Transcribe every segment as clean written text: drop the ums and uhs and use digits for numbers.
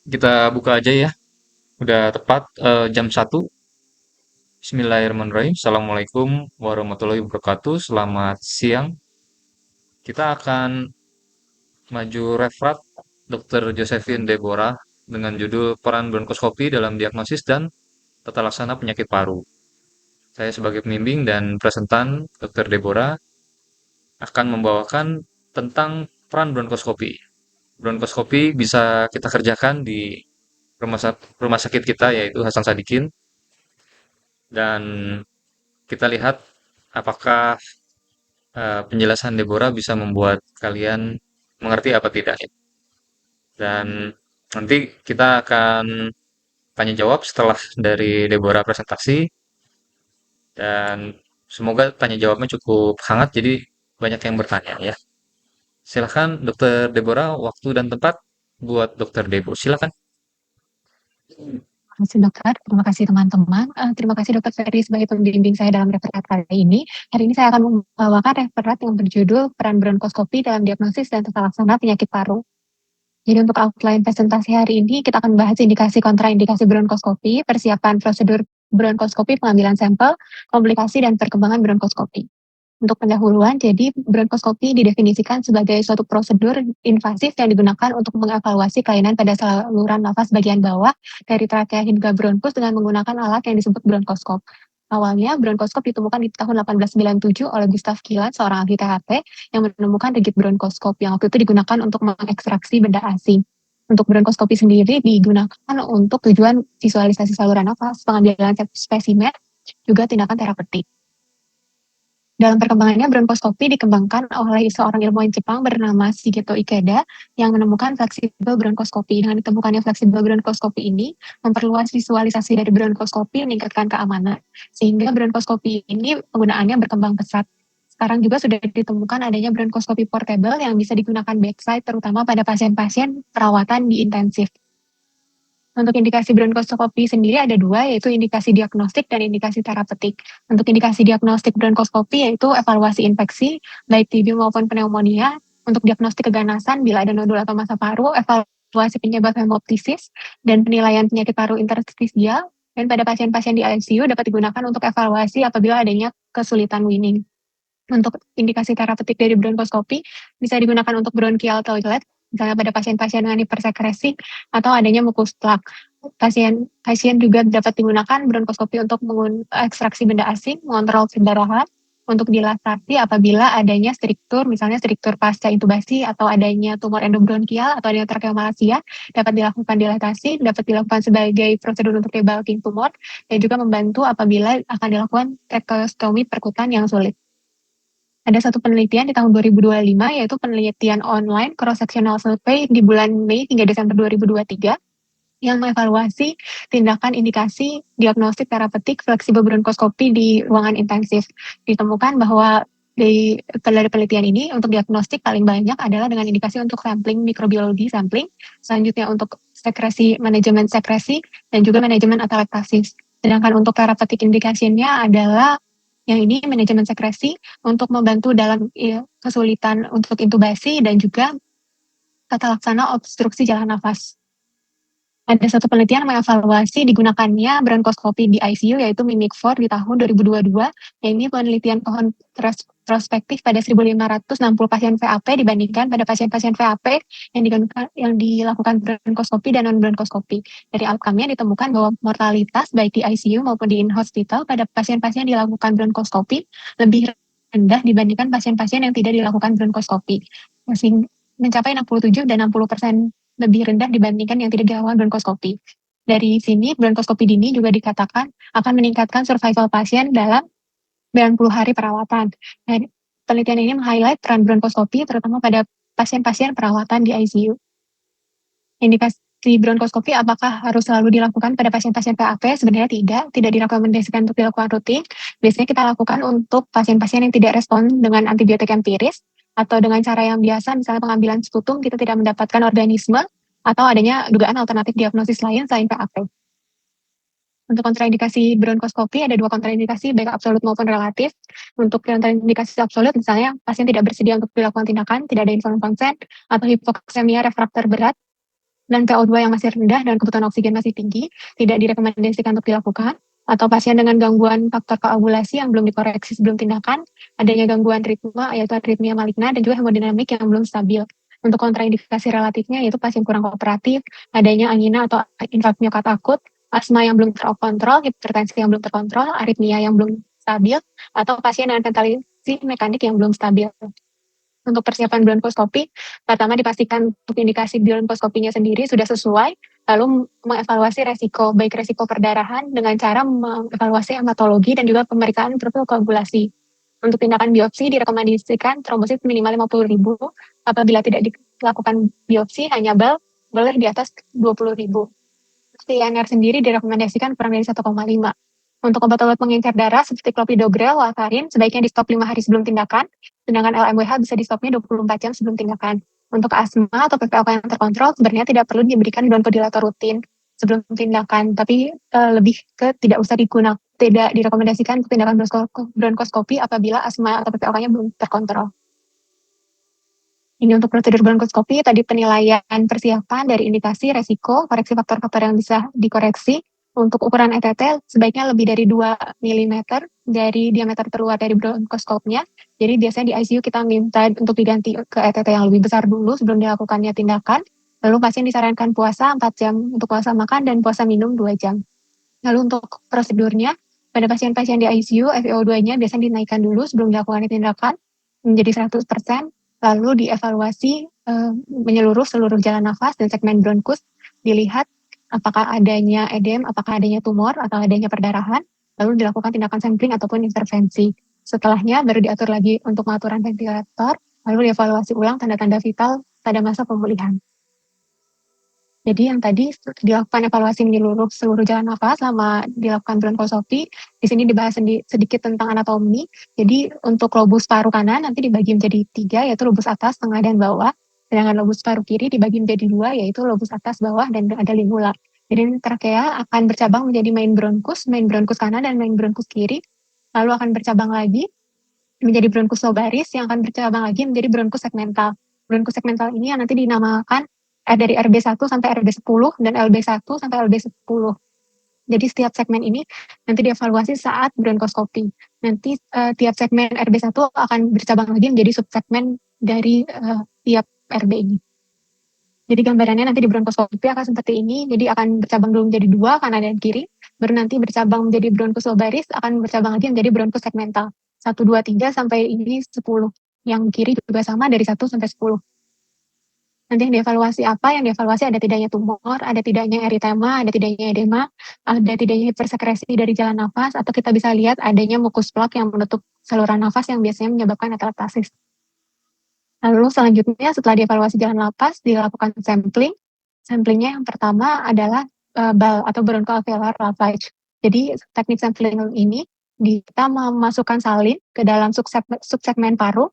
Kita buka aja ya. Udah tepat jam 1. Bismillahirrahmanirrahim. Assalamualaikum warahmatullahi wabarakatuh. Selamat siang. Kita akan maju referat Dr. Josephine Deborah dengan judul Peran Bronkoskopi dalam Diagnosis dan Tata Laksana Penyakit Paru. Saya sebagai pembimbing dan presentan Dr. Deborah akan membawakan tentang peran bronkoskopi. Bronkoskopi bisa kita kerjakan di rumah sakit kita yaitu Hasan Sadikin, dan kita lihat apakah penjelasan Deborah bisa membuat kalian mengerti apa tidak. Dan nanti kita akan tanya jawab setelah dari Deborah presentasi, dan semoga tanya jawabnya cukup hangat jadi banyak yang bertanya ya. Silakan Dokter Deborah, waktu dan tempat buat Dokter Debo. Silakan. Terima kasih dokter, terima kasih teman-teman. Terima kasih dokter Ferry sebagai pembimbing saya dalam referat kali ini. Hari ini saya akan membawakan referat yang berjudul Peran Bronkoskopi dalam Diagnosis dan Tata Laksana Penyakit Paru. Jadi untuk outline presentasi hari ini, kita akan bahas indikasi kontraindikasi bronkoskopi, persiapan prosedur bronkoskopi, pengambilan sampel, komplikasi, dan perkembangan bronkoskopi. Untuk pendahuluan, jadi bronkoskopi didefinisikan sebagai suatu prosedur invasif yang digunakan untuk mengevaluasi kelainan pada saluran nafas bagian bawah dari trakea hingga bronkus dengan menggunakan alat yang disebut bronkoskop. Awalnya, bronkoskop ditemukan di tahun 1897 oleh Gustav Kielland, seorang ahli THP, yang menemukan rigid bronkoskop yang waktu itu digunakan untuk mengekstraksi benda asing. Untuk bronkoskopi sendiri digunakan untuk tujuan visualisasi saluran nafas, pengambilan spesimen, juga tindakan terapeutik. Dalam perkembangannya, bronkoskopi dikembangkan oleh seorang ilmuwan Jepang bernama Shigeto Ikeda yang menemukan fleksibel bronkoskopi. Dengan ditemukannya fleksibel bronkoskopi ini, memperluas visualisasi dari bronkoskopi, meningkatkan keamanan, sehingga bronkoskopi ini penggunaannya berkembang pesat. Sekarang juga sudah ditemukan adanya bronkoskopi portable yang bisa digunakan bedside, terutama pada pasien-pasien perawatan di intensif. Untuk indikasi bronkoskopi sendiri ada dua, yaitu indikasi diagnostik dan indikasi terapeutik. Untuk indikasi diagnostik bronkoskopi yaitu evaluasi infeksi, baik TB maupun pneumonia. Untuk diagnostik keganasan bila ada nodul atau massa paru, evaluasi penyebab hemoptisis, dan penilaian penyakit paru interstisial. Dan pada pasien-pasien di ICU dapat digunakan untuk evaluasi apabila adanya kesulitan weaning. Untuk indikasi terapeutik dari bronkoskopi bisa digunakan untuk bronchial toilet, misalnya pada pasien-pasien dengan hipersekresi atau adanya mucus plak. Pasien juga dapat digunakan bronkoskopi untuk ekstraksi benda asing, mengontrol pendarahan, untuk dilatasi apabila adanya struktur, misalnya struktur pasca intubasi atau adanya tumor endobronkial atau adanya trakeomalacia, dapat dilakukan dilatasi, dapat dilakukan sebagai prosedur untuk debulking tumor, dan juga membantu apabila akan dilakukan tracheostomi perkutan yang sulit. Ada satu penelitian di tahun 2025, yaitu penelitian online cross-sectional survey di bulan Mei hingga Desember 2023, yang mengevaluasi tindakan indikasi diagnostik terapeutik fleksibel bronkoskopi di ruangan intensif. Ditemukan bahwa dari penelitian ini untuk diagnostik paling banyak adalah dengan indikasi untuk sampling mikrobiologi sampling, selanjutnya untuk sekresi, manajemen sekresi, dan juga manajemen atelektasis. Sedangkan untuk terapeutik indikasinya adalah yang ini manajemen sekresi untuk membantu dalam kesulitan untuk intubasi dan juga tata laksana obstruksi jalan nafas. Ada satu penelitian mengevaluasi digunakannya bronkoskopi di ICU, yaitu MIMIC-4 di tahun 2022. Ini penelitian prospektif pada 1.560 pasien VAP dibandingkan pada pasien-pasien VAP yang dilakukan bronkoskopi dan non-bronkoskopi. Dari outcome-nya ditemukan bahwa mortalitas baik di ICU maupun di in-hospital pada pasien-pasien yang dilakukan bronkoskopi lebih rendah dibandingkan pasien-pasien yang tidak dilakukan bronkoskopi. Masih mencapai 67 dan 60% lebih rendah dibandingkan yang tidak dilakukan bronkoskopi. Dari sini, bronkoskopi dini juga dikatakan akan meningkatkan survival pasien dalam 90 hari perawatan. Dan penelitian ini meng-highlight peran bronkoskopi terutama pada pasien-pasien perawatan di ICU. Indikasi bronkoskopi apakah harus selalu dilakukan pada pasien-pasien PAP? Sebenarnya tidak direkomendasikan untuk dilakukan rutin. Biasanya kita lakukan untuk pasien-pasien yang tidak respon dengan antibiotik empiris, atau dengan cara yang biasa, misalnya pengambilan sputum, kita tidak mendapatkan organisme, atau adanya dugaan alternatif diagnosis lain selain PAP. Untuk kontraindikasi bronkoskopi, ada dua kontraindikasi, baik absolut maupun relatif. Untuk kontraindikasi absolut, misalnya pasien tidak bersedia untuk dilakukan tindakan, tidak ada informed consent, atau hipoksemia refraktor berat. dan PO2 yang masih rendah dan kebutuhan oksigen masih tinggi, tidak direkomendasikan untuk dilakukan. Atau pasien dengan gangguan faktor koagulasi yang belum dikoreksi sebelum tindakan, adanya gangguan ritme, yaitu aritmia maligna, dan juga hemodinamik yang belum stabil. Untuk kontraindikasi relatifnya, yaitu pasien kurang kooperatif, adanya angina atau infark miokard akut, asma yang belum terkontrol, hipertensi yang belum terkontrol, aritmia yang belum stabil, atau pasien dengan ventilasi mekanik yang belum stabil. Untuk persiapan bronkoskopi, pertama dipastikan untuk indikasi bronkoskopinya sendiri sudah sesuai, lalu mengevaluasi resiko, baik resiko perdarahan dengan cara mengevaluasi hematologi dan juga pemeriksaan profil koagulasi. Untuk tindakan biopsi direkomendasikan trombosit minimal 50.000, apabila tidak dilakukan biopsi hanya bal boleh di atas 20.000. CNR sendiri direkomendasikan kurang dari 1,5. Untuk obat-obat pengencer darah seperti clopidogrel, warfarin, sebaiknya di stop 5 hari sebelum tindakan, sedangkan LMWH bisa di stopnya 24 jam sebelum tindakan. Untuk asma atau PPOK yang terkontrol, sebenarnya tidak perlu diberikan bronchodilator rutin sebelum tindakan, tapi lebih ke tidak usah digunakan, tidak direkomendasikan untuk tindakan bronkoskopi apabila asma atau PPOK-nya belum terkontrol. Ini untuk prosedur bronkoskopi, tadi penilaian persiapan dari indikasi, resiko, koreksi faktor-faktor yang bisa dikoreksi. Untuk ukuran ETT, sebaiknya lebih dari 2 mm dari diameter terluar dari bronkoskopnya. Jadi biasanya di ICU kita minta untuk diganti ke ETT yang lebih besar dulu sebelum dilakukannya tindakan. Lalu pasien disarankan puasa 4 jam untuk puasa makan dan puasa minum 2 jam. Lalu untuk prosedurnya, pada pasien-pasien di ICU, FiO2-nya biasanya dinaikkan dulu sebelum dilakukan tindakan menjadi 100%, lalu dievaluasi menyeluruh seluruh jalan nafas dan segmen bronkus, dilihat apakah adanya edem, apakah adanya tumor, atau adanya perdarahan, lalu dilakukan tindakan sampling ataupun intervensi. Setelahnya baru diatur lagi untuk pengaturan ventilator, lalu dievaluasi ulang tanda-tanda vital pada masa pemulihan. Jadi yang tadi dilakukan evaluasi menyeluruh seluruh jalan nafas selama dilakukan bronkoskopi. Di sini dibahas sedikit tentang anatomi. Jadi untuk lobus paru kanan nanti dibagi menjadi 3, yaitu lobus atas, tengah, dan bawah. Sedangkan lobus paru kiri dibagi menjadi 2, yaitu lobus atas, bawah, dan ada lingula. Jadi trakea akan bercabang menjadi main bronkus kanan dan main bronkus kiri. Lalu akan bercabang lagi menjadi bronkus lobaris yang akan bercabang lagi menjadi bronkus segmental. Bronkus segmental ini yang nanti dinamakan dari RB1 sampai RB10 dan LB1 sampai LB10. Jadi setiap segmen ini nanti dievaluasi saat bronkoskopi. Nanti tiap segmen RB1 akan bercabang lagi menjadi subsegmen dari tiap RB ini. Jadi gambarannya nanti di bronkoskopi akan seperti ini. Jadi akan bercabang dulu menjadi 2 kanan dan kiri, baru nanti bercabang menjadi bronkus lobaris, akan bercabang lagi menjadi bronkus segmental. 1, 2, 3 sampai ini 10. Yang kiri juga sama dari 1 sampai 10. Nanti yang dievaluasi apa? Yang dievaluasi ada tidaknya tumor, ada tidaknya eritema, ada tidaknya edema, ada tidaknya hipersekresi dari jalan nafas, atau kita bisa lihat adanya mukus plak yang menutup saluran nafas yang biasanya menyebabkan atelektasis. Lalu selanjutnya setelah dievaluasi jalan nafas, dilakukan sampling. Samplingnya yang pertama adalah BAL atau bronchoalveolar lavage. Jadi teknik sampling ini kita memasukkan salin ke dalam subsegmen paru,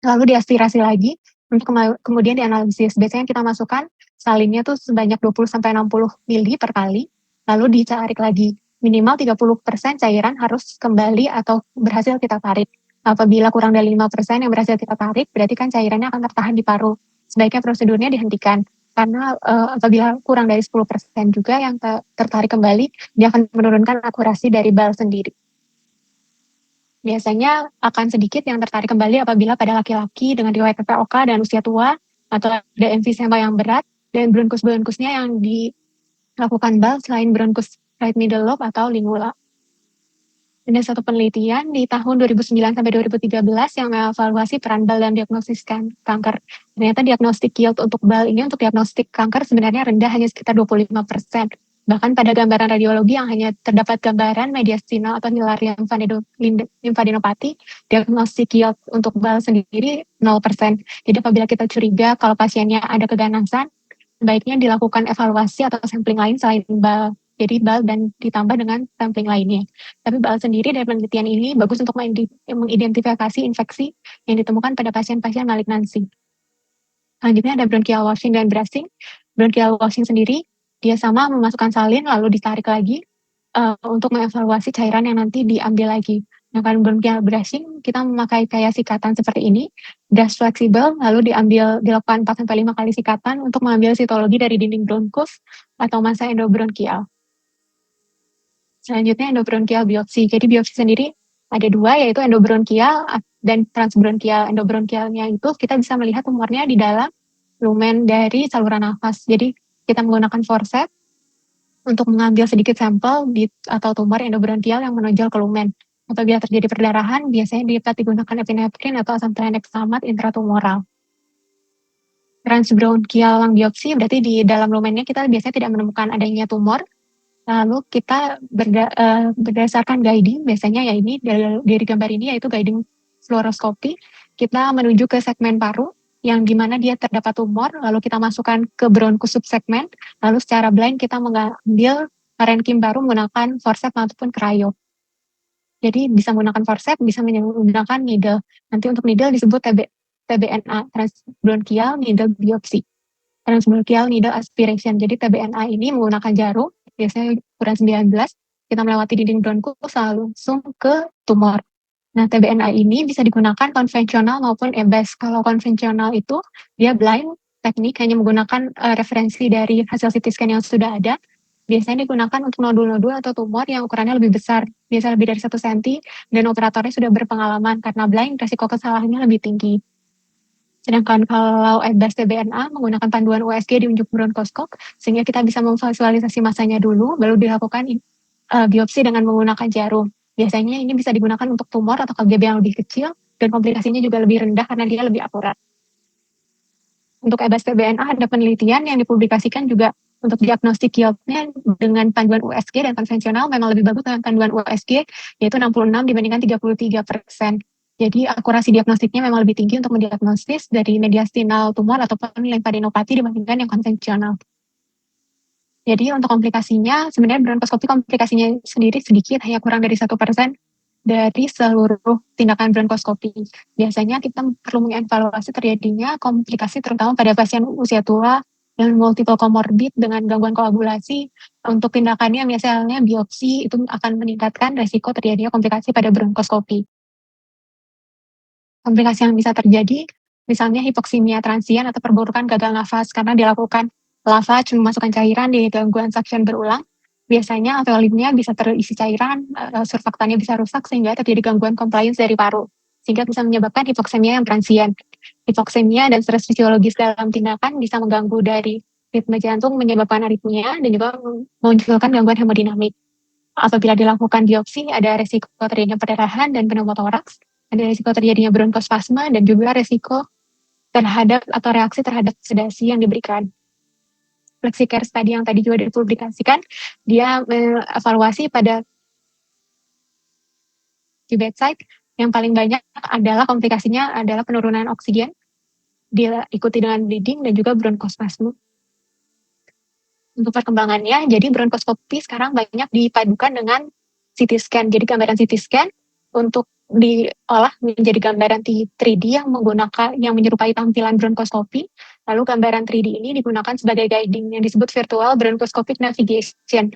lalu diaspirasi lagi untuk kemudian dianalisis. Biasanya kita masukkan salinnya tuh sebanyak 20-60 mili per kali, lalu ditarik lagi. Minimal 30% cairan harus kembali atau berhasil kita tarik. Apabila kurang dari 5% yang berhasil kita tarik, berarti kan cairannya akan tertahan di paru. Sebaiknya prosedurnya dihentikan. Karena apabila kurang dari 10% juga yang tertarik kembali, dia akan menurunkan akurasi dari BAL sendiri. Biasanya akan sedikit yang tertarik kembali apabila pada laki-laki dengan riwayat PPOK dan usia tua, atau ada emfisema yang berat, dan bronkus-bronkusnya yang dilakukan BAL selain bronkus right middle lobe atau lingula. Ada satu penelitian di tahun 2009 sampai 2013 yang mengevaluasi peran BAL dalam diagnosis kanker. Ternyata diagnostik yield untuk BAL ini untuk diagnostik kanker sebenarnya rendah, hanya sekitar 25%. Bahkan pada gambaran radiologi yang hanya terdapat gambaran mediastinal atau hilaria limfadenopati, diagnostik yield untuk BAL sendiri 0%. Jadi apabila kita curiga kalau pasiennya ada keganasan, sebaiknya dilakukan evaluasi atau sampling lain selain BAL. Jadi BAL dan ditambah dengan sampling lainnya. Tapi BAL sendiri dari penelitian ini bagus untuk mengidentifikasi infeksi yang ditemukan pada pasien-pasien malignansi. Selanjutnya ada bronchial washing dan brushing. Bronchial washing sendiri, dia sama memasukkan salin lalu ditarik lagi untuk mengevaluasi cairan yang nanti diambil lagi. Nah, kalau bronchial brushing, kita memakai kayak sikatan seperti ini, brush fleksibel, lalu dilakukan 4-5 kali sikatan untuk mengambil sitologi dari dinding bronkus atau massa endobronkial. Selanjutnya endobronkial biopsi. Jadi biopsi sendiri ada dua, yaitu endobronkial dan transbronkial. Endobronkialnya itu kita bisa melihat tumornya di dalam lumen dari saluran nafas. Jadi kita menggunakan forceps untuk mengambil sedikit sampel atau tumor endobronkial yang menonjol ke lumen. Apabila terjadi perdarahan, biasanya dapat digunakan epinefrin atau asam tranexamat intratumoral. Transbronkial lung biopsi berarti di dalam lumennya kita biasanya tidak menemukan adanya tumor. Lalu kita berdasarkan guiding, biasanya ya ini dari gambar ini yaitu guiding fluoroskopi, kita menuju ke segmen paru yang dimana dia terdapat tumor, lalu kita masukkan ke bronkus subsegmen, lalu secara blind kita mengambil parenkim baru menggunakan forceps ataupun cryo. Jadi bisa menggunakan forceps, bisa menggunakan needle. Nanti untuk needle disebut TBNA, transbronchial needle biopsy. Transbronchial needle aspiration. Jadi TBNA ini menggunakan jarum, biasanya ukuran 19, kita melewati dinding bronkus langsung ke tumor. Nah, TBNA ini bisa digunakan konvensional maupun EBES. Kalau konvensional itu dia blind teknik, hanya menggunakan referensi dari hasil CT scan yang sudah ada. Biasanya digunakan untuk nodul-nodul atau tumor yang ukurannya lebih besar, biasa lebih dari 1 cm, dan operatornya sudah berpengalaman karena blind, resiko kesalahannya lebih tinggi. Sedangkan kalau EBES TBNA menggunakan panduan USG di unjuk bronkoskop, sehingga kita bisa memvisualisasi masanya dulu, baru dilakukan biopsi dengan menggunakan jarum. Biasanya ini bisa digunakan untuk tumor atau KGB yang lebih kecil, dan komplikasinya juga lebih rendah karena dia lebih akurat. Untuk EBES TBNA ada penelitian yang dipublikasikan juga untuk diagnostik yieldnya dengan panduan USG dan konvensional memang lebih bagus dengan panduan USG, yaitu 66 dibandingkan 33%. Jadi akurasi diagnostiknya memang lebih tinggi untuk mendiagnosis dari mediastinal tumor ataupun limfadenopati dibandingkan yang konvensional. Jadi untuk komplikasinya, sebenarnya bronkoskopi komplikasinya sendiri sedikit, hanya kurang dari 1% dari seluruh tindakan bronkoskopi. Biasanya kita perlu mengevaluasi terjadinya komplikasi terutama pada pasien usia tua dan multiple comorbid dengan gangguan koagulasi. Untuk tindakannya misalnya biopsi itu akan meningkatkan resiko terjadinya komplikasi pada bronkoskopi. Komplikasi yang bisa terjadi misalnya hipoksimia transien atau perburukan gagal nafas karena dilakukan lavage memasukkan cairan di gangguan suction berulang. Biasanya alveolipnya bisa terisi cairan, surfaktannya bisa rusak sehingga terjadi gangguan compliance dari paru, sehingga bisa menyebabkan hipoksemia yang transien. Hipoksemia dan stres fisiologis dalam tindakan bisa mengganggu dari ritme jantung, menyebabkan aritmia, dan juga memunculkan gangguan hemodinamik. Apabila dilakukan biopsi, ada resiko terjadinya perdarahan dan pneumotoraks, ada resiko terjadinya bronkospasma, dan juga resiko terhadap atau reaksi terhadap sedasi yang diberikan. FlexiCare tadi yang tadi juga dipublikasikan, dia mengevaluasi pada di bedside yang paling banyak adalah komplikasinya adalah penurunan oksigen, diikuti dengan bleeding dan juga bronkospasma. Untuk perkembangannya, jadi bronkoskopi sekarang banyak dipadukan dengan CT scan. Jadi gambaran CT scan untuk diolah menjadi gambaran 3D yang menggunakan yang menyerupai tampilan bronkoskopi. Lalu gambaran 3D ini digunakan sebagai guiding yang disebut virtual bronchoscopic navigation.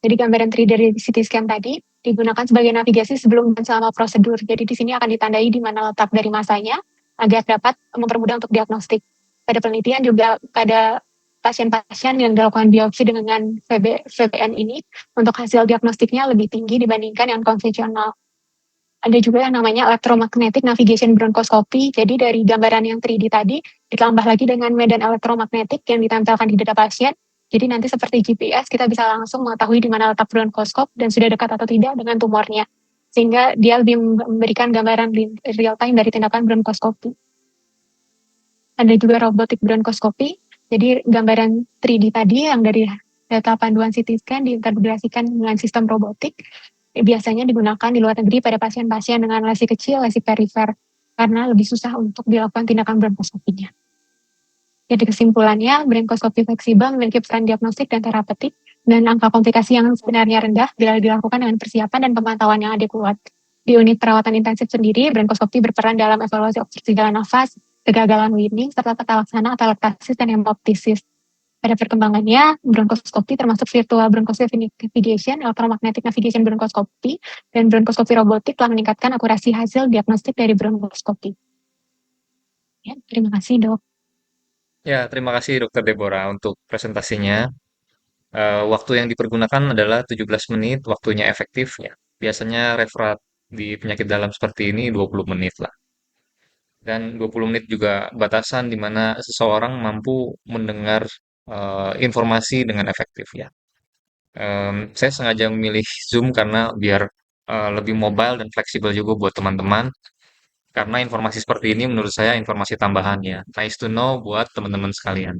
Jadi gambaran 3D dari CT scan tadi digunakan sebagai navigasi sebelum dan selama prosedur. Jadi di sini akan ditandai di mana letak dari masanya agar dapat mempermudah untuk diagnostik. Pada penelitian juga pada pasien-pasien yang dilakukan biopsi dengan VBN ini untuk hasil diagnostiknya lebih tinggi dibandingkan yang konvensional. Ada juga yang namanya electromagnetic navigation bronchoscopy. Jadi dari gambaran yang 3D tadi ditambah lagi dengan medan elektromagnetik yang ditempelkan di dada pasien. Jadi nanti seperti GPS kita bisa langsung mengetahui di mana letak bronkoskop dan sudah dekat atau tidak dengan tumornya. Sehingga dia lebih memberikan gambaran real time dari tindakan bronkoskopi. Ada juga robotic bronkoskopi. Jadi gambaran 3D tadi yang dari data panduan CT scan diintegrasikan dengan sistem robotik biasanya digunakan di luar negeri pada pasien-pasien dengan lesi kecil, lesi perifer, karena lebih susah untuk dilakukan tindakan bronkoskopinya. Jadi kesimpulannya, bronkoskopi fleksibel memiliki peran diagnostik dan terapeutik, dan angka komplikasi yang sebenarnya rendah bila dilakukan dengan persiapan dan pemantauan yang adekuat. Di unit perawatan intensif sendiri, bronkoskopi berperan dalam evaluasi obstruksi jalan nafas, kegagalan Whitney, serta tata laksana atau lektasis dan hemoptisis. Pada perkembangannya, bronkoskopi termasuk virtual bronchoscopic navigation, electromagnetic navigation bronkoskopi, dan bronkoskopi robotik telah meningkatkan akurasi hasil diagnostik dari bronkoskopi. Ya, terima kasih dok. Ya, terima kasih Dokter Deborah untuk presentasinya. Waktu yang dipergunakan adalah 17 menit, waktunya efektif ya. Biasanya referat di penyakit dalam seperti ini 20 menit lah. Dan 20 menit juga batasan di mana seseorang mampu mendengar informasi dengan efektif ya. Saya sengaja memilih Zoom karena biar lebih mobile dan fleksibel juga buat teman-teman. Karena informasi seperti ini menurut saya informasi tambahannya. Nice to know buat teman-teman sekalian.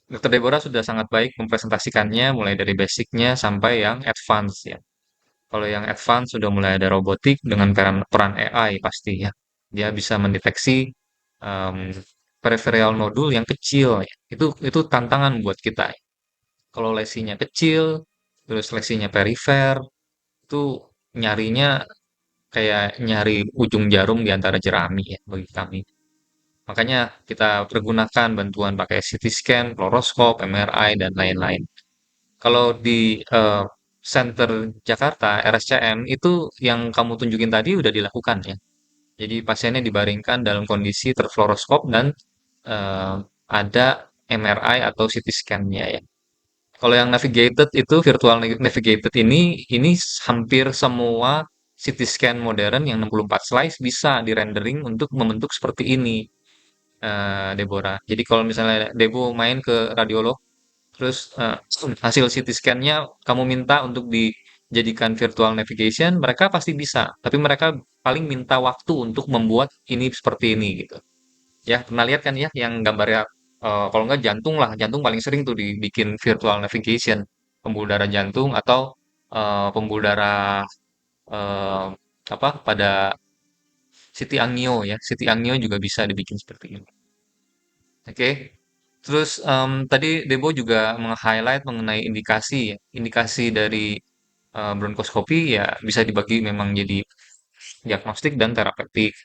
Dr. Deborah sudah sangat baik mempresentasikannya mulai dari basicnya sampai yang advance ya. Kalau yang advance sudah mulai ada robotik dengan peran AI pasti ya. Dia bisa mendeteksi em, peripheral nodul yang kecil ya. Itu tantangan buat kita ya. Kalau lesinya kecil, terus lesinya perifer, itu nyarinya kayak nyari ujung jarum di antara jerami ya bagi kami. Makanya kita pergunakan bantuan pakai CT scan, fluoroskop, MRI, dan lain-lain. Kalau di Center Jakarta, RSCM, itu yang kamu tunjukin tadi udah dilakukan ya. Jadi pasiennya dibaringkan dalam kondisi terfluoroskop dan eh, ada MRI atau CT scan-nya ya. Kalau yang navigated itu virtual navigated ini hampir semua CT scan modern yang 64 slice bisa di-rendering untuk membentuk seperti ini, Deborah. Jadi kalau misalnya Debo main ke radiolog, terus hasil CT scan-nya kamu minta untuk dijadikan virtual navigation, mereka pasti bisa. Tapi mereka paling minta waktu untuk membuat ini seperti ini gitu. Ya, pernah lihat kan ya yang gambarnya kalau nggak jantung lah, jantung paling sering tuh dibikin virtual navigation, pembuluh darah jantung atau pembuluh darah eh, apa pada Siti Angio ya, Siti Angio juga bisa dibikin seperti ini. Oke. Terus tadi Debo juga meng-highlight mengenai indikasi ya. Indikasi dari bronkoskopi ya bisa dibagi memang jadi diagnostik dan terapeutik.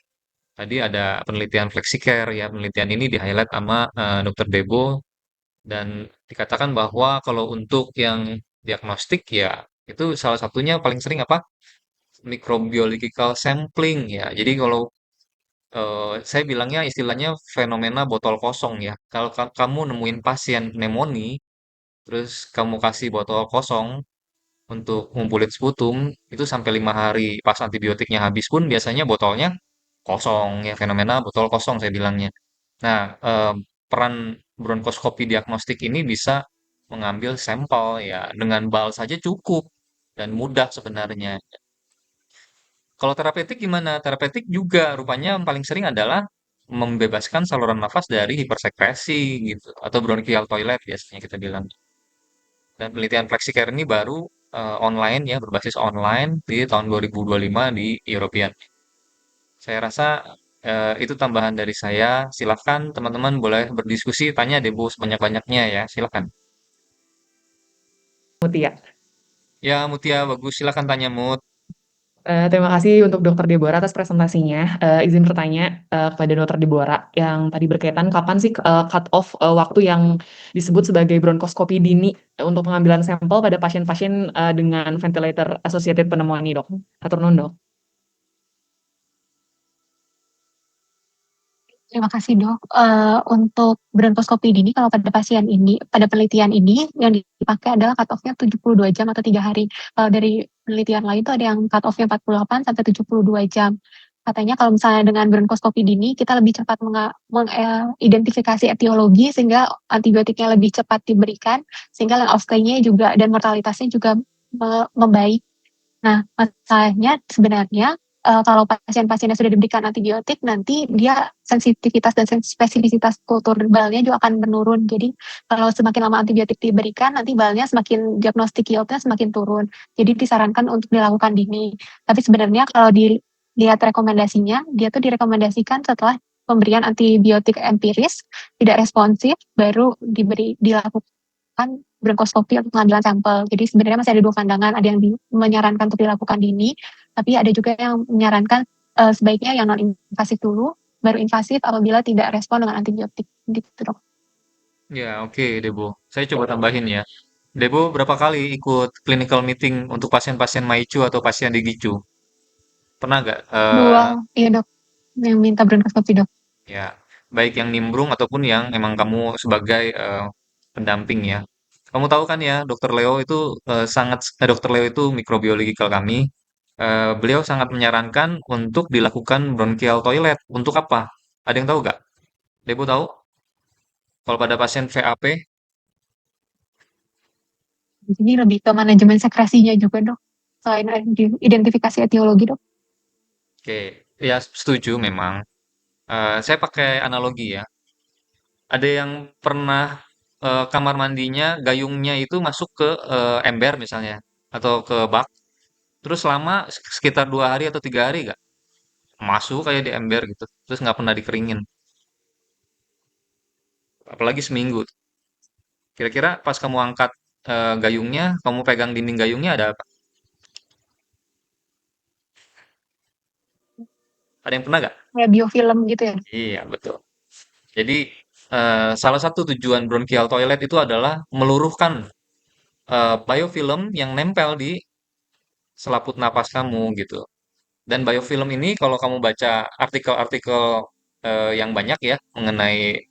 Tadi ada penelitian FlexiCare ya, penelitian ini di-highlight sama Dr. Debo dan dikatakan bahwa kalau untuk yang diagnostik ya itu salah satunya paling sering apa? Microbiological sampling ya. Jadi kalau saya bilangnya istilahnya fenomena botol kosong ya. Kalau kamu nemuin pasien pneumonia, terus kamu kasih botol kosong untuk ngumpulin sputum, itu sampai 5 hari pas antibiotiknya habis pun biasanya botolnya kosong ya, fenomena botol kosong saya bilangnya. Nah, peran bronkoskopi diagnostik ini bisa mengambil sampel ya dengan bal saja cukup dan mudah sebenarnya. Kalau terapeutik gimana? Terapeutik juga rupanya yang paling sering adalah membebaskan saluran nafas dari hipersekresi gitu atau bronchial toilet biasanya kita bilang. Dan penelitian FlexiCare ini baru online ya berbasis online di tahun 2025 di European. Saya rasa itu tambahan dari saya. Silahkan teman-teman boleh berdiskusi, tanya Debu sebanyak-banyaknya ya. Silahkan. Mutia. Ya, Mutia, bagus. Silahkan tanya, Mut. Terima kasih untuk Dokter Deborah atas presentasinya. Izin bertanya kepada Dokter Deborah yang tadi berkaitan kapan sih cut off waktu yang disebut sebagai bronkoskopi dini untuk pengambilan sampel pada pasien-pasien dengan ventilator associated pneumonia, dok? Atur nuhun, dok. Terima kasih dok. Untuk bronkoskopi dini kalau pada pasien ini, pada penelitian ini yang dipakai adalah cut off-nya 72 jam atau 3 hari. Kalau dari penelitian lain itu ada yang cut off-nya 48 sampai 72 jam. Katanya kalau misalnya dengan bronkoskopi dini kita lebih cepat mengidentifikasi etiologi sehingga antibiotiknya lebih cepat diberikan sehingga length of stay-nya juga dan mortalitasnya juga membaik. Nah, masalahnya sebenarnya kalau pasien-pasien yang sudah diberikan antibiotik, nanti dia sensitivitas dan spesifisitas kultur balnya juga akan menurun. Jadi kalau semakin lama antibiotik diberikan, nanti balnya semakin diagnostik yieldnya semakin turun. Jadi disarankan untuk dilakukan dini. Tapi sebenarnya kalau dilihat rekomendasinya, dia tuh direkomendasikan setelah pemberian antibiotik empiris, tidak responsif, baru dilakukan bronkoskopi untuk pengambilan sampel. Jadi sebenarnya masih ada dua pandangan, ada yang menyarankan untuk dilakukan dini, tapi ada juga yang menyarankan sebaiknya yang non invasif dulu, baru invasif apabila tidak respon dengan antibiotik gitu dok. Ya, oke, Debo. Saya coba tambahin ya. Debo berapa kali ikut clinical meeting untuk pasien-pasien MAICU atau pasien di GICU? Pernah nggak? Dua, iya dok, yang minta bronkoskopi dok. Ya, baik yang nimbrung ataupun yang emang kamu sebagai pendamping ya. Kamu tahu kan ya, Dokter Leo itu Dokter Leo itu mikrobiologikal kami. Beliau sangat menyarankan untuk dilakukan bronchial toilet. Untuk apa? Ada yang tahu nggak? Debo tahu? Kalau pada pasien VAP, Jadi lebih ke manajemen sekresinya juga dok. Selain identifikasi etiologi dok. oke, ya setuju memang. Saya pakai analogi ya. Ada yang pernah kamar mandinya gayungnya itu masuk ke ember misalnya atau ke bak, terus lama sekitar 2 hari atau 3 hari nggak masuk kayak di ember gitu, terus nggak pernah dikeringin, apalagi seminggu. Kira-kira pas kamu angkat gayungnya, kamu pegang dinding gayungnya ada apa? Ada yang pernah nggak? Kayak biofilm gitu ya. Iya betul. Jadi salah satu tujuan bronchial toilet itu adalah meluruhkan biofilm yang nempel di selaput napas kamu gitu. Dan biofilm ini kalau kamu baca artikel-artikel yang banyak ya mengenai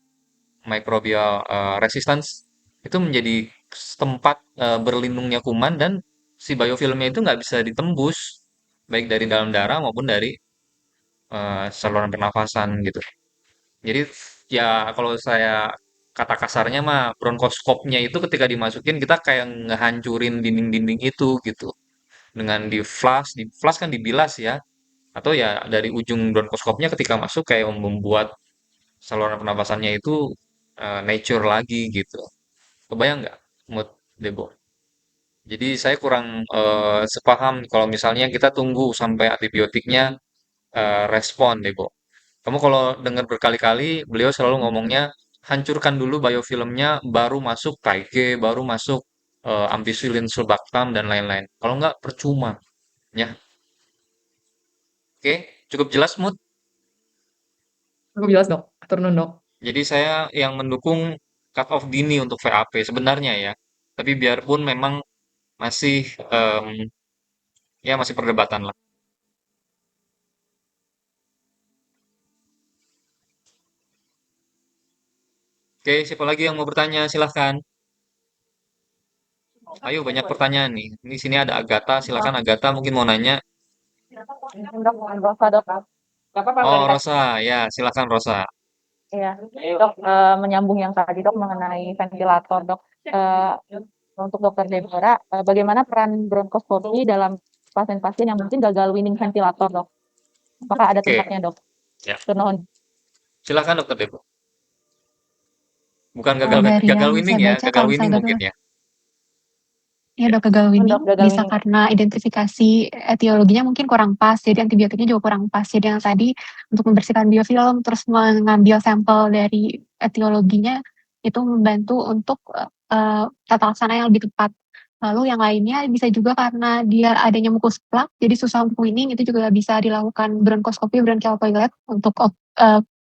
microbial resistance itu menjadi tempat berlindungnya kuman dan si biofilmnya itu nggak bisa ditembus baik dari dalam darah maupun dari saluran pernafasan gitu. Jadi ya kalau saya kata kasarnya mah bronkoskopnya itu ketika dimasukin kita kayak ngehancurin dinding-dinding itu gitu dengan di flash kan dibilas ya atau ya dari ujung bronkoskopnya ketika masuk kayak membuat saluran pernapasannya itu nature lagi gitu. Kebayang nggak mood Debo? Jadi saya kurang sepaham kalau misalnya kita tunggu sampai antibiotiknya respon Debo. Kamu kalau dengar berkali-kali beliau selalu ngomongnya hancurkan dulu biofilmnya baru masuk KG, baru masuk ampicillin sulbactam dan lain-lain. Kalau nggak percuma ya. Oke, cukup jelas mood. Cukup jelas dok, atur nuhun dok. Jadi saya yang mendukung cut off dini untuk VAP sebenarnya ya. Tapi biarpun memang masih em, ya masih perdebatan lah. Oke, siapa lagi yang mau bertanya? Silahkan. Ayo banyak pertanyaan nih. Di sini ada Agatha, silakan Agatha mungkin mau nanya. Dok, Rosa dok. Gak apa-apa udah Oh, dikasih. Rosa, ya silakan Rosa. Iya, dok, menyambung yang tadi dok mengenai ventilator dok. Eh, untuk dokter Deborah, bagaimana peran bronkoskopi dalam pasien-pasien yang mungkin gagal winning ventilator dok? Apakah ada Oke, tempatnya dok? ya. Turun. Silakan Dokter Debo. Bukan gagal Dari gagal yang winning saya ya, baca gagal kalau winning misalnya mungkin gagal, ya. ya Ya. dok gagal winning Dok, gagal bisa winning. karena identifikasi etiologinya mungkin kurang pas, jadi antibiotiknya juga kurang pas. Jadi yang tadi untuk membersihkan biofilm terus mengambil sampel dari etiologinya itu membantu untuk tata laksana yang lebih tepat. Lalu yang lainnya bisa juga karena dia adanya mukus plak, jadi susah untuk winning, itu juga bisa dilakukan bronkoskopi, bronchial toilet untuk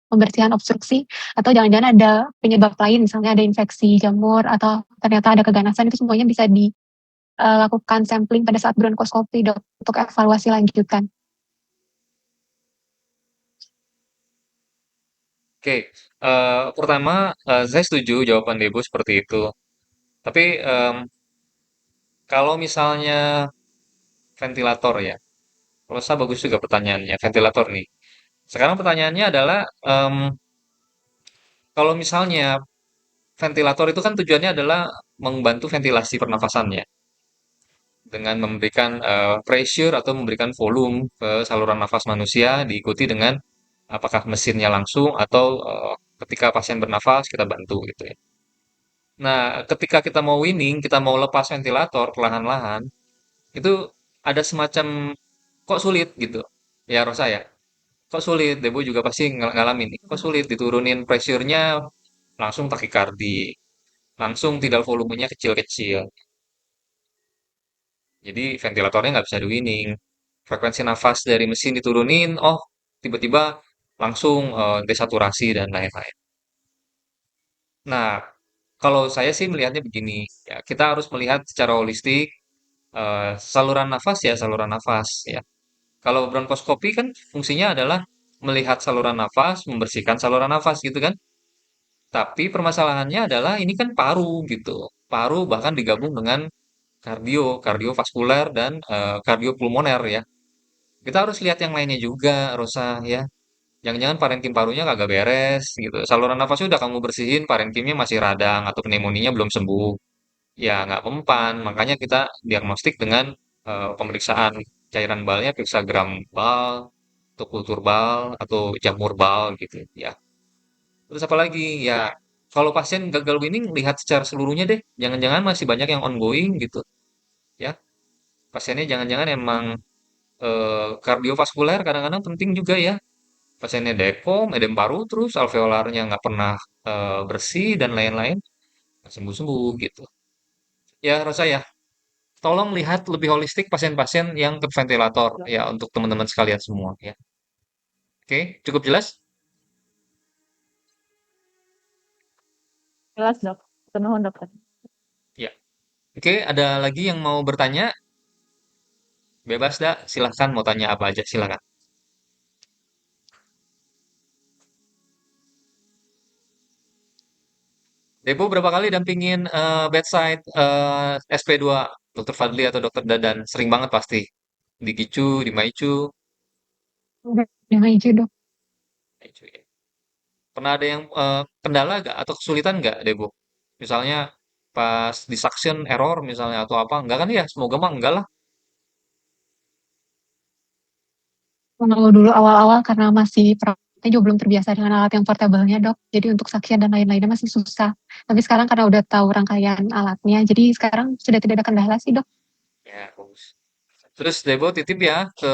pembersihan obstruksi, atau jangan-jangan ada penyebab lain, misalnya ada infeksi jamur atau ternyata ada keganasan, itu semuanya bisa dilakukan sampling pada saat bronkoskopi dok untuk evaluasi lanjutan. Oke, pertama saya setuju jawaban Debo seperti itu. Tapi kalau misalnya ventilator ya, kalau saya bagus juga pertanyaannya ventilator nih. Sekarang pertanyaannya adalah kalau misalnya ventilator itu kan tujuannya adalah membantu ventilasi pernafasannya dengan memberikan pressure atau memberikan volume ke saluran nafas manusia diikuti dengan apakah mesinnya langsung atau ketika pasien bernafas kita bantu gitu ya. Nah, ketika kita mau winning, kita mau lepas ventilator perlahan-lahan, itu ada semacam kok sulit gitu. Ya Rosa ya, kok sulit. Debu juga pasti ngalamin nih. Kok sulit diturunin pressure-nya langsung takikardi, langsung tidak volumenya kecil-kecil. Jadi ventilatornya nggak bisa di-winning. Frekuensi nafas dari mesin diturunin, oh tiba-tiba langsung desaturasi dan lain-lain. Nah, kalau saya sih melihatnya begini, ya kita harus melihat secara holistik saluran nafas ya saluran nafas ya. Kalau bronkoskopi kan fungsinya adalah melihat saluran nafas, membersihkan saluran nafas gitu kan. Tapi permasalahannya adalah ini kan paru gitu. Paru bahkan digabung dengan kardiovaskuler dan kardiopulmoner ya. Kita harus lihat yang lainnya juga, Rosa ya. Jangan-jangan parenkim parunya kagak beres gitu. Saluran nafasnya udah kamu bersihin, parenkimnya masih radang atau pneumonia belum sembuh. Ya nggak mempan. Makanya kita diagnostik dengan pemeriksaan cairan balnya, periksa gram bal, atau kultur bal, atau jamur bal gitu ya. Terus apa lagi? Ya, kalau pasien gagal winning, lihat secara seluruhnya deh. Jangan-jangan masih banyak yang ongoing gitu, ya. Pasiennya jangan-jangan emang kardiovaskuler kadang-kadang penting juga ya. Pasiennya dekom, edem paru, terus alveolarnya nggak pernah bersih dan lain-lain, nggak sembuh-sembuh gitu. Ya, Rosa ya, tolong lihat lebih holistik pasien-pasien yang ke ventilator ya untuk teman-teman sekalian semua ya. Oke, cukup jelas? Jelas, Dok. Penuh, Dokter. Ya. Oke, ada lagi yang mau bertanya? Bebas dah, silahkan mau tanya apa aja, silahkan. Depo berapa kali dampingin bedside SP2 Dokter Fadli atau Dokter Dadan? Sering banget pasti. Di Gicu, di Maicu. Yang hijau dok. Maicu ya. Pernah ada yang kendala nggak atau kesulitan nggak, Debo? Misalnya pas di suction error misalnya atau apa? Enggak kan ya? Semoga mah enggak lah. Kalau dulu awal-awal karena masih prakteknya juga belum terbiasa dengan alat yang portable-nya dok. Jadi untuk saksian dan lain-lainnya masih susah. Tapi sekarang karena udah tahu rangkaian alatnya, jadi sekarang sudah tidak ada kendala sih dok. Ya, bagus. Terus Debo titip ya ke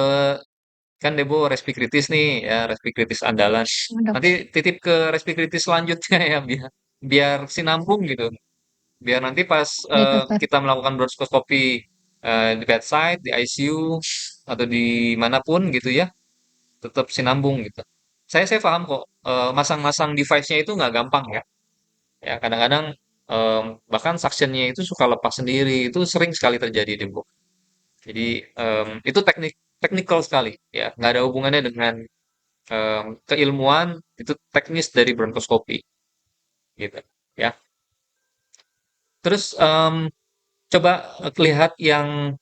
kan Debo respi kritis nih ya, respi kritis andalan. Ya, dok. Nanti titip ke respi kritis selanjutnya ya biar biar sinambung gitu. Biar nanti pas Baik dokter. kita melakukan bronskoskopi di bedside, di ICU atau di manapun gitu ya, tetap sinambung gitu. Saya paham kok masang-masang device-nya itu nggak gampang ya. Ya kadang-kadang bahkan suction-nya itu suka lepas sendiri. Itu sering sekali terjadi di Bu. Jadi itu technical sekali ya, nggak ada hubungannya dengan keilmuan, itu teknis dari bronkoskopi gitu ya. Terus coba lihat yang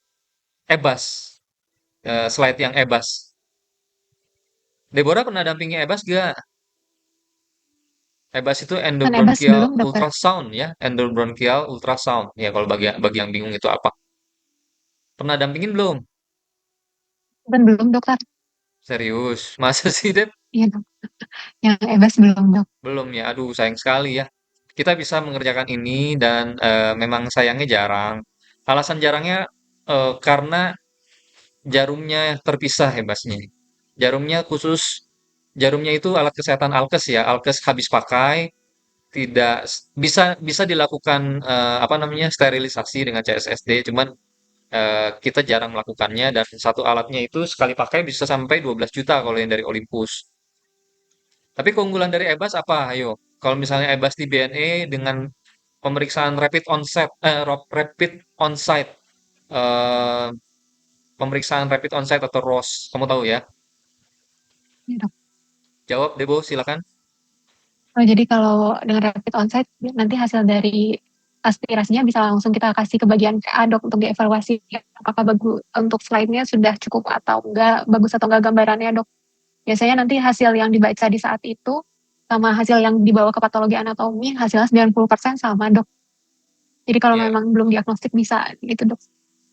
Ebas, slide yang Ebas. Deborah pernah dampingi Ebas gak? Ebas itu Kan ebas endobronchial belum dokter. ultrasound ya, endobronchial ultrasound. Ya kalau bagi yang bingung itu apa? Pernah dampingin belum? Dan belum dokter. Serius, masa sih Dep? Iya dok. Yang ebas belum dok. Belum ya. Aduh, sayang sekali ya. Kita bisa mengerjakan ini dan memang sayangnya jarang. Alasan jarangnya karena jarumnya terpisah Ebasnya. Jarumnya khusus, jarumnya itu alat kesehatan alkes ya, alkes habis pakai, tidak bisa bisa dilakukan apa namanya sterilisasi dengan CSSD, cuman kita jarang melakukannya dan satu alatnya itu sekali pakai bisa sampai 12 juta kalau yang dari Olympus. Tapi keunggulan dari Ebas apa? Ayo, kalau misalnya Ebas di BNE dengan pemeriksaan rapid onsite eh, pemeriksaan rapid onsite atau ROS, kamu tahu ya? Iya dok. Jawab Debo, silakan. Oh, jadi kalau dengan rapid onsite nanti hasil dari aspirasinya bisa langsung kita kasih ke bagian PA dok untuk dievaluasi apakah bagus untuk slide-nya sudah cukup atau enggak, bagus atau enggak gambarannya dok. Biasanya nanti hasil yang dibaca di saat itu sama hasil yang dibawa ke patologi anatomi hasilnya 90% sama dok. Jadi kalau Ya, memang belum diagnostik bisa gitu dok.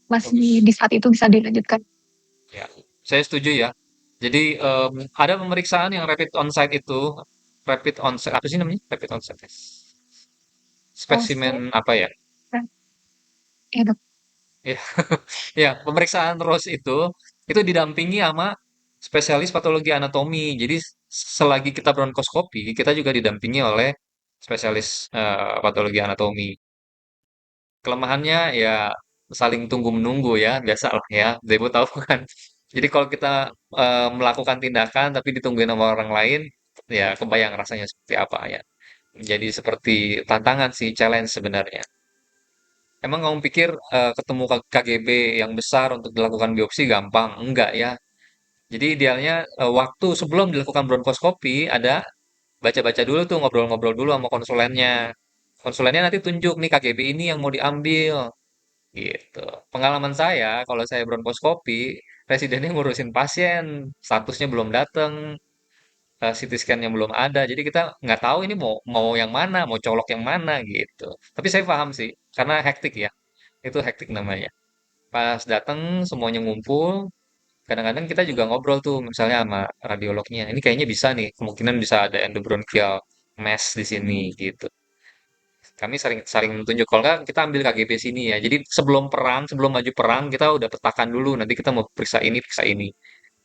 Masih bagus. di saat itu bisa dilanjutkan. Ya, saya setuju ya. Jadi ada pemeriksaan yang rapid onsite itu, rapid onsite apa sih namanya? Rapid onsite test. Oh, Spesimen apa ya? ya dok. Ya, ya pemeriksaan ROS itu didampingi sama spesialis patologi anatomi. Jadi selagi kita bronkoskopi, kita juga didampingi oleh spesialis patologi anatomi. Kelemahannya ya saling tunggu menunggu ya, biasa lah ya. Ibu tahu kan. Jadi kalau kita melakukan tindakan tapi ditungguin sama orang lain, ya kebayang rasanya seperti apa ya. Jadi seperti tantangan sih, challenge sebenarnya. Emang kamu pikir ketemu KGB yang besar untuk dilakukan biopsi gampang? Enggak ya. Jadi idealnya waktu sebelum dilakukan bronkoskopi ada baca-baca dulu tuh, ngobrol-ngobrol dulu sama konsulennya. Konsulennya nanti tunjuk nih KGB ini yang mau diambil gitu. Pengalaman saya kalau saya bronkoskopi, residennya ngurusin pasien, statusnya belum dateng, CT scan-nya belum ada. Jadi kita nggak tahu ini mau mau yang mana, mau colok yang mana gitu. Tapi saya paham sih, karena hektik ya. Itu hektik namanya. Pas datang semuanya ngumpul, kadang-kadang kita juga ngobrol tuh misalnya sama radiolognya. Ini kayaknya bisa nih, kemungkinan bisa ada endobronchial mass di sini gitu. Kami sering saling tunjuk kalau nggak kita ambil KGB sini ya. Jadi sebelum perang, sebelum maju perang kita udah petakan dulu. Nanti kita mau periksa ini, periksa ini.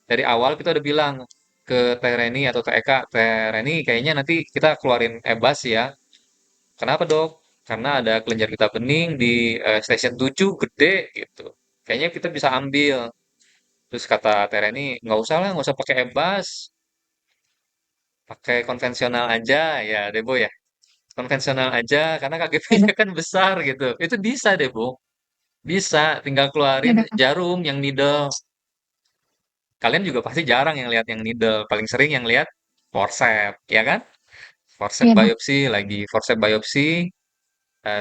Dari awal kita udah bilang ke Teh Reni atau Teh Eka, Teh Reni kayaknya nanti kita keluarin ebas ya. Kenapa dok? Karena ada kelenjar getah bening di stasiun 7 gede gitu. Kayaknya kita bisa ambil. Terus kata Teh Reni, nggak usah lah, nggak usah pakai ebas, pakai konvensional aja ya, Debo ya. Konvensional aja karena Ya KGP-nya dok, kan besar gitu. Itu bisa Debo, bisa. Tinggal ya keluarin dok. jarum yang needle. Kalian juga pasti jarang yang lihat yang needle, paling sering yang lihat forcep, ya kan? Forcep Iya dok. biopsi lagi, forcep biopsi,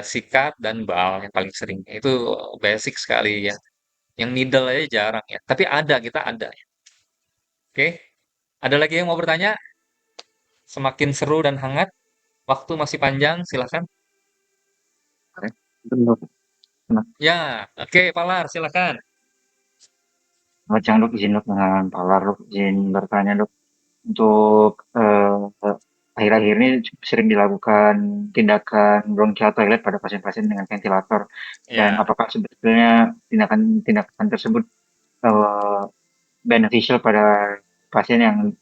sikat dan bal yang paling sering. Itu basic sekali ya. Yang needle aja jarang ya. Tapi ada, kita ada. Oke, ada lagi yang mau bertanya? Semakin seru dan hangat, waktu masih panjang, silahkan. Oke. Dok. Nah, Ya, oke, Palar, silahkan. Cang dok, izin dok dengan Palar dok, izin bertanya dok. Untuk akhir-akhir ini sering dilakukan tindakan bronchial toilet pada pasien-pasien dengan ventilator. Dan Ya, apakah sebetulnya tindakan tersebut eh, beneficial pada pasien yang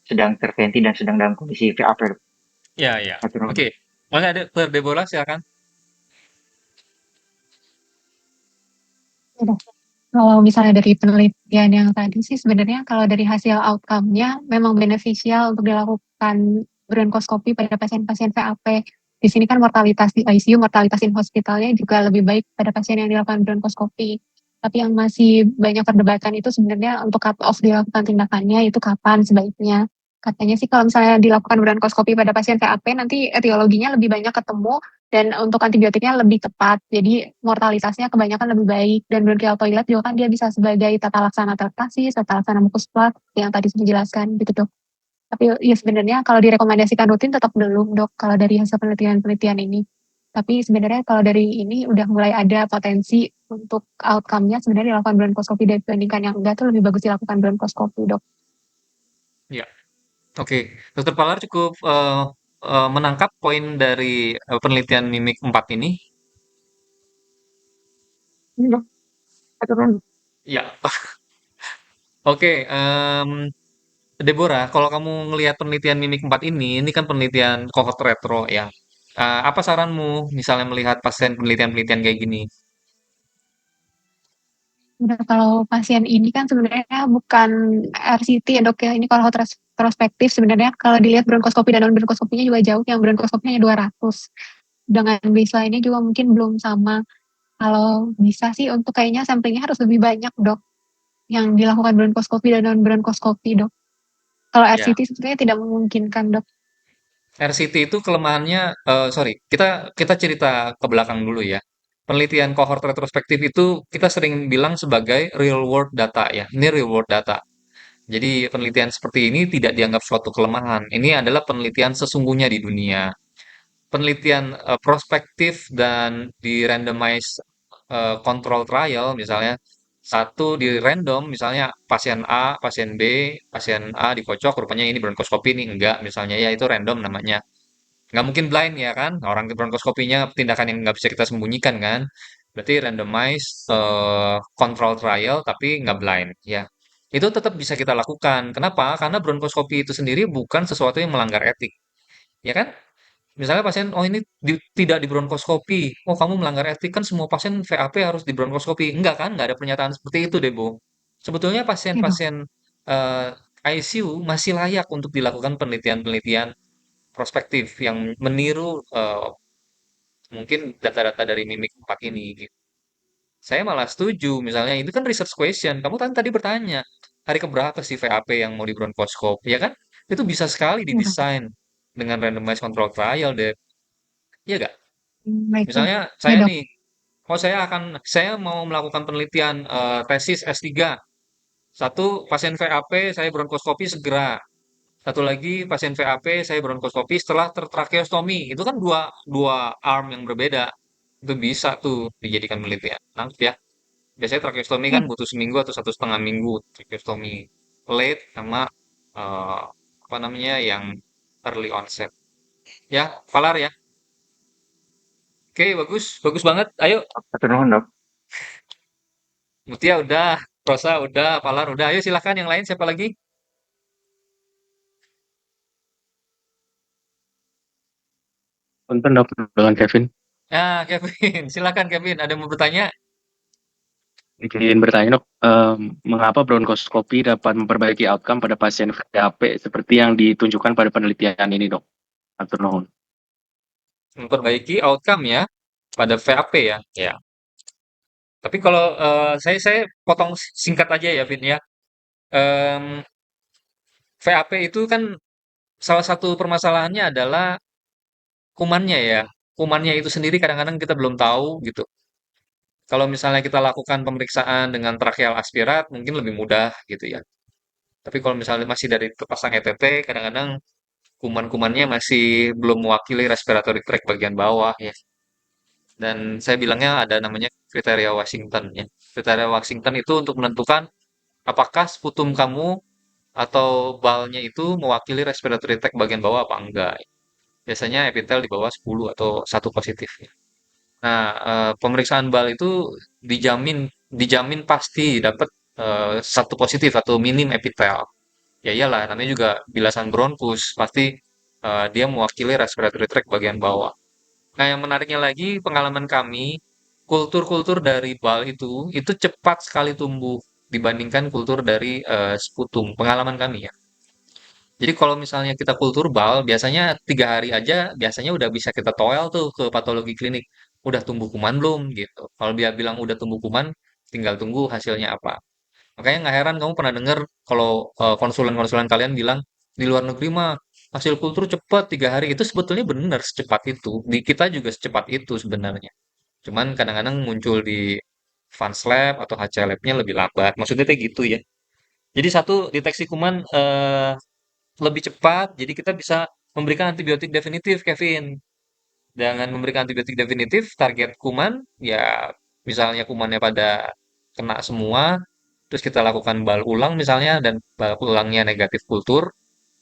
sedang terventi dan sedang dalam kondisi VAP dok? ya, ya. Atur nuhun, Oke, dok. boleh ada Per Debola, silakan. Ya dok. Kalau misalnya dari penelitian yang tadi sih sebenarnya kalau dari hasil outcome-nya memang beneficial untuk dilakukan bronkoskopi pada pasien-pasien VAP. Di sini kan mortalitas di ICU, mortalitas in hospitalnya juga lebih baik pada pasien yang dilakukan bronkoskopi. Tapi yang masih banyak perdebatan itu sebenarnya untuk cut off dilakukan tindakannya itu kapan sebaiknya. Katanya sih kalau misalnya dilakukan bronkoskopi pada pasien VAP nanti etiologinya lebih banyak ketemu dan untuk antibiotiknya lebih tepat. Jadi mortalitasnya kebanyakan lebih baik dan bronchial toilet juga kan dia bisa sebagai tata laksana tertasis, tata laksana mukus plak yang tadi sudah dijelaskan gitu dok. Tapi ya sebenarnya kalau direkomendasikan rutin tetap belum dok kalau dari hasil penelitian-penelitian ini. Tapi sebenarnya kalau dari ini udah mulai ada potensi untuk outcome-nya sebenarnya dilakukan bronkoskopi dibandingkan yang enggak tuh lebih bagus dilakukan bronkoskopi dok. Ya, oke. Dokter Palar cukup menangkap poin dari penelitian mimik 4 ini. Ini dok, atur dulu. Ya, oke. Deborah, kalau kamu ngelihat penelitian mimik 4 ini kan penelitian cohort retro ya. Apa saranmu misalnya melihat pasien penelitian-penelitian kayak gini? Udah kalau pasien ini kan sebenarnya bukan RCT ya dok ya. Ini kalau retrospektif sebenarnya kalau dilihat bronkoskopi dan non bronkoskopinya juga jauh. Yang bronkoskopinya 200. Dengan baseline-nya juga mungkin belum sama. Kalau bisa sih untuk kayaknya samplingnya harus lebih banyak dok. Yang dilakukan bronkoskopi dan non bronkoskopi dok. Kalau Ya, RCT sebenarnya tidak memungkinkan dok. RCT itu kelemahannya, sorry, kita kita cerita ke belakang dulu ya. Penelitian cohort retrospektif itu kita sering bilang sebagai real world data ya. Ini real world data. Jadi penelitian seperti ini tidak dianggap suatu kelemahan. Ini adalah penelitian sesungguhnya di dunia. Penelitian prospektif dan di randomized control trial misalnya satu di random misalnya pasien A, pasien A dikocok rupanya ini bronkoskopi ini enggak misalnya ya itu random namanya. Nggak mungkin blind ya kan? Orang bronkoskopinya tindakan yang nggak bisa kita sembunyikan kan? Berarti randomized control trial tapi nggak blind ya. Itu tetap bisa kita lakukan. Kenapa? Karena bronkoskopi itu sendiri bukan sesuatu yang melanggar etik. Ya kan? Misalnya pasien, oh ini tidak di bronkoskopi. Oh kamu melanggar etik kan semua pasien VAP harus di bronkoskopi. Enggak kan? Nggak ada pernyataan seperti itu deh, Bu. Sebetulnya Ya dok. pasien-pasien eh, ICU masih layak untuk dilakukan penelitian-penelitian prospektif yang meniru mungkin data-data dari mimik 4 ini gitu. Saya malah setuju, misalnya itu kan research question. Kamu kan tadi bertanya, hari keberapa sih VAP yang mau di bronkoskop, ya kan? Itu bisa sekali Iya. didesain dengan randomized control trial deh, iya gak? Baik dok. Misalnya Ya saya dok. nih, saya mau melakukan penelitian tesis S3. Satu pasien VAP, saya bronkoskopi segera. Satu lagi pasien VAP, saya bronkoskopi setelah tertrakeostomi. Itu kan dua dua arm yang berbeda. Itu bisa tuh dijadikan penelitian. Nangkep ya. Biasanya tracheostomi kan Ya. butuh seminggu atau 1,5 minggu tracheostomi late sama eh, apa namanya yang early onset. Ya, Valar ya. Oke, bagus, bagus banget. Ayo, Atur nuhun, Dok. Mutia udah, Rosa udah, Valar udah. Ayo silakan yang lain siapa lagi? Punten dok dengan Kevin. Ya, Kevin, silakan Kevin. Ada yang mau bertanya? Izin bertanya dok, mengapa bronkoskopi dapat memperbaiki outcome pada pasien VAP seperti yang ditunjukkan pada penelitian ini dok? Atur nuhun. Memperbaiki outcome ya pada VAP ya. Ya. Tapi kalau saya potong singkat aja ya, Vin ya. Em, VAP itu kan salah satu permasalahannya adalah kumannya ya. Kumannya itu sendiri kadang-kadang kita belum tahu gitu. Kalau misalnya kita lakukan pemeriksaan dengan tracheal aspirat mungkin lebih mudah gitu ya. Tapi kalau misalnya masih dari terpasang ETT, kadang-kadang kuman-kumannya masih belum mewakili respiratory tract bagian bawah ya. Dan saya bilangnya ada namanya kriteria Washington ya. Kriteria Washington itu untuk menentukan apakah sputum kamu atau balnya itu mewakili respiratory tract bagian bawah apa enggak. Biasanya epitel di bawah 10 atau satu positif. Nah, pemeriksaan bal itu dijamin dijamin pasti dapat satu positif atau minim epitel. Ya iyalah, namanya juga bilasan bronkus, pasti dia mewakili respiratory tract bagian bawah. Nah, yang menariknya lagi, pengalaman kami, kultur-kultur dari bal itu cepat sekali tumbuh dibandingkan kultur dari sputum. Pengalaman kami ya. Jadi kalau misalnya kita kultur bal, biasanya 3 hari aja, biasanya udah bisa kita toel tuh ke patologi klinik. Udah tumbuh kuman belum gitu. Kalau dia bilang udah tumbuh kuman, tinggal tunggu hasilnya apa. Makanya nggak heran kamu pernah dengar kalau konsulen-konsulen kalian bilang di luar negeri mah hasil kultur cepat 3 hari. Itu sebetulnya benar secepat itu. Di kita juga secepat itu sebenarnya. Cuman kadang-kadang muncul di Fans Lab atau HC Lab-nya lebih lambat. Maksudnya kayak gitu ya. Jadi satu deteksi kuman lebih cepat, jadi kita bisa memberikan antibiotik definitif, Kevin. Dengan memberikan antibiotik definitif, target kuman, ya misalnya kumannya pada kena semua, terus kita lakukan bal ulang misalnya, dan bal ulangnya negatif kultur,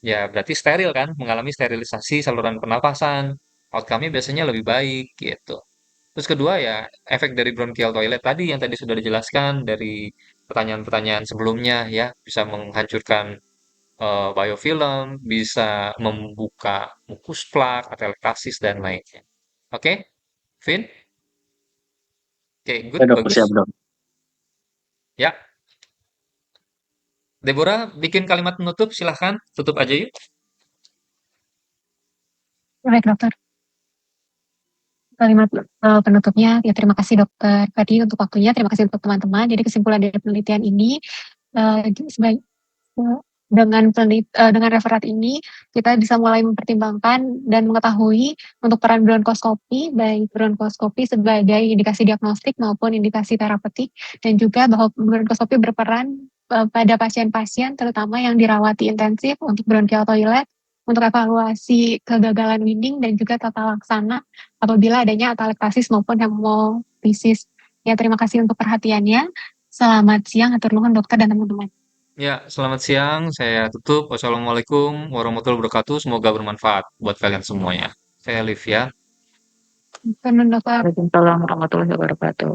ya berarti steril kan, mengalami sterilisasi saluran pernapasan. Outcome-nya biasanya lebih baik gitu. Terus kedua ya, efek dari bronchial toilet tadi yang tadi sudah dijelaskan dari pertanyaan-pertanyaan sebelumnya ya, bisa menghancurkan biofilm, bisa membuka mukus plak, atelektasis, dan lainnya. Oke, Vin? Oke, Ya good, dok, siap bagus. dok. Ya, Deborah, bikin kalimat penutup, silahkan. Tutup aja yuk. Baik dokter. Kalimat penutupnya ya terima kasih dokter Fadi untuk waktunya. Terima kasih untuk teman-teman. Jadi kesimpulan dari penelitian ini sebagai dengan referat ini kita bisa mulai mempertimbangkan dan mengetahui untuk peran bronkoskopi, baik bronkoskopi sebagai indikasi diagnostik maupun indikasi terapeutik, dan juga bahwa bronkoskopi berperan pada pasien-pasien terutama yang dirawati intensif untuk bronchial toilet, untuk evaluasi kegagalan winding dan juga tata laksana apabila adanya atelektasis maupun hemolisis. Ya, terima kasih untuk perhatiannya. Selamat siang, atur nuhun dokter dan teman-teman. Ya, selamat siang. Saya tutup. Wassalamualaikum warahmatullahi wabarakatuh. Semoga bermanfaat buat kalian semuanya. Saya Liv ya. Penuh dokter. Waalaikumsalam warahmatullahi wabarakatuh.